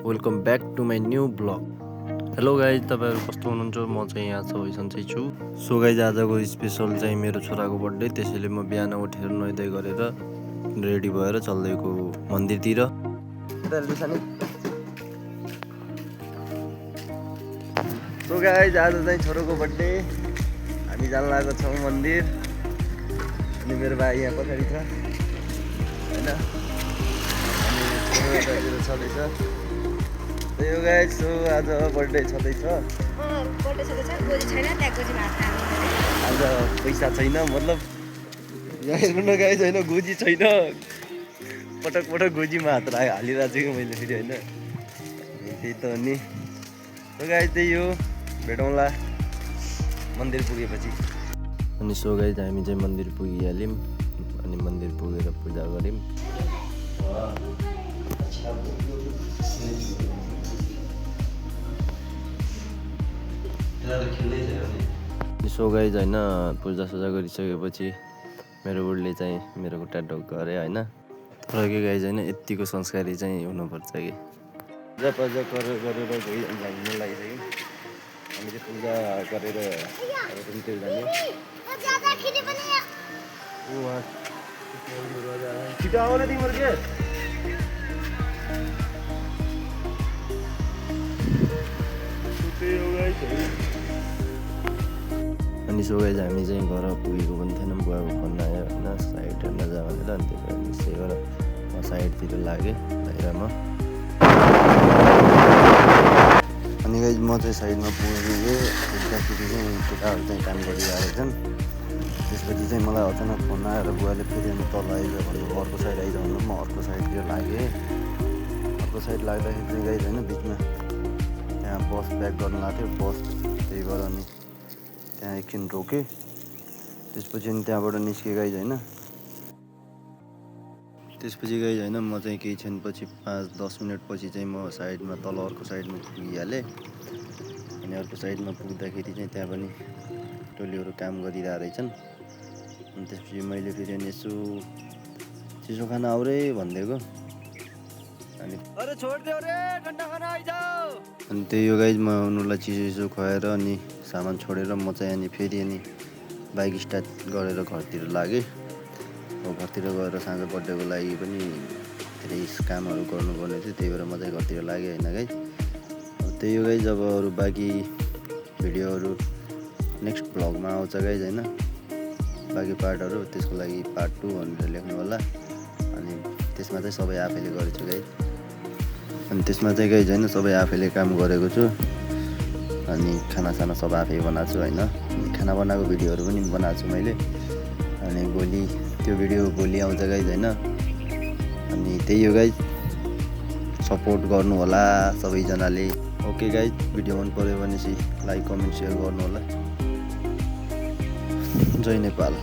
Welcome back to my new blog. Hello guys, तपाईँहरू कस्तो हुनुहुन्छ? म चाहिँ यहाँ सबै सन्चै छु। सो गाइज, आजको स्पेसल चाहिँ मेरो छोराको बर्थडे, त्यसैले म बिहान उठेर नुहाइधुवाइ गरेर रेडी भएर चल्दैको मन्दिरतिर। सो गाइज, आज चाहिँ छोरोको बर्थडे, हामी जान लागेको छौँ मन्दिर। अनि मेरो भाइ यहाँ पछाडि छ होइन, अनि छोरो छँदैछ। त्यही हो गाइज, सो आज बर्थडे छँदैछ। आज पैसा छैन, मतलब यहाँ हेर्नु न गाइज, होइन गोजी छैन। पटक पटक गोजीमा हात हालिरहेको छु कि मैले फेरि, होइन त्यही त हो नि। सो गाइज, त्यही हो, भेटौँला मन्दिर पुगेपछि। अनि सो गाइज, हामी चाहिँ मन्दिर पुगिहाल्यौँ। अनि मन्दिर पुगेर पूजा गऱ्यौँ। सो गाइज, होइन पूजासुजा गरिसकेपछि मेरो बुढीले चाहिँ मेरो खुट्टा ढोक गरे होइन। तर के गाइज, होइन यत्तिको संस्कारी चाहिँ हुनुपर्छ कि। पूजा गरेर घुम्नु लागिसक्यौँ। हामी चाहिँ पूजा गरेर रुमतिर जाने। छिटो आउन तिम्रो के अनि सो गाइज, हामी चाहिँ घर पुगेको पनि थिएनौँ। बुवाको फोन आयो होइन, साइड हेर्न जा भनेर। अनि त्यही भएर निस्केर म साइडतिर लागेँ बाहिरमा। अनि गाइज, म चाहिँ साइडमा पुगेँ। पुग्दाखेरि चाहिँ केटाहरू चाहिँ काम गरिरहेको छन्। त्यसपछि चाहिँ मलाई अचानक फोन आएर बुवाले फेरि तल आइज भन्नु, अर्को साइड आइज भन्नु। म अर्को साइडतिर लागेँ। अर्को साइड लाग्दाखेरि चाहिँ गाइज, होइन बिचमा त्यहाँ बस ब्याक गर्नु लाग्थ्यो बस, त्यही भएर अनि त्यहाँ एकछिन रोकेँ। त्यसपछि अनि त्यहाँबाट निस्केँ गाइज, होइन। त्यसपछि गाइज, होइन म चाहिँ केही क्षणपछि 5-10 मिनटपछि चाहिँ म साइडमा तल अर्को साइडमा पुगिहालेँ। अनि अर्को साइडमा पुग्दाखेरि चाहिँ त्यहाँ पनि टोलीहरू काम गरिरहेको रहेछन्। अनि त्यसपछि मैले फेरि अनि यसो चिसो खाना आउरे भनिदिएको। अनि त्यही हो गाइज, म उनीहरूलाई चिसो खुवाएर अनि सामान छोडेर म चाहिँ अनि फेरि अनि बाइक स्टार्ट गरेर घरतिर लागेँ। घरतिर गएर साँझ बर्थडेको लागि पनि धेरै कामहरू गर्नुपर्ने थियो, त्यही भएर म चाहिँ घरतिर लागेँ होइन गाइज। त्यही हो गाइज, अब अरू बाँकी भिडियोहरू नेक्स्ट भ्लगमा आउँछ गाइज, होइन बाँकी पार्टहरू। त्यसको लागि पार्ट 2 भनेर लेख्नु होला। अनि त्यसमा चाहिँ सबै आफैले गरेको छु गाइज। अनि त्यसमा चाहिँ गाइज, होइन सबै आफैले काम गरेको छु। अनि खानासाना सब आफै बनाएको छु होइन। खाना बनाएको भिडियोहरू पनि बनाएको छु मैले। अनि त्यो भिडियो भोलि आउँछ गाइज, होइन। अनि त्यही हो गाइज, सपोर्ट गर्नु होला सबैजनाले। ओके गाइज, भिडियो मन पऱ्यो भनेपछि लाइक कमेन्ट सेयर गर्नु होला। जय नेपाल।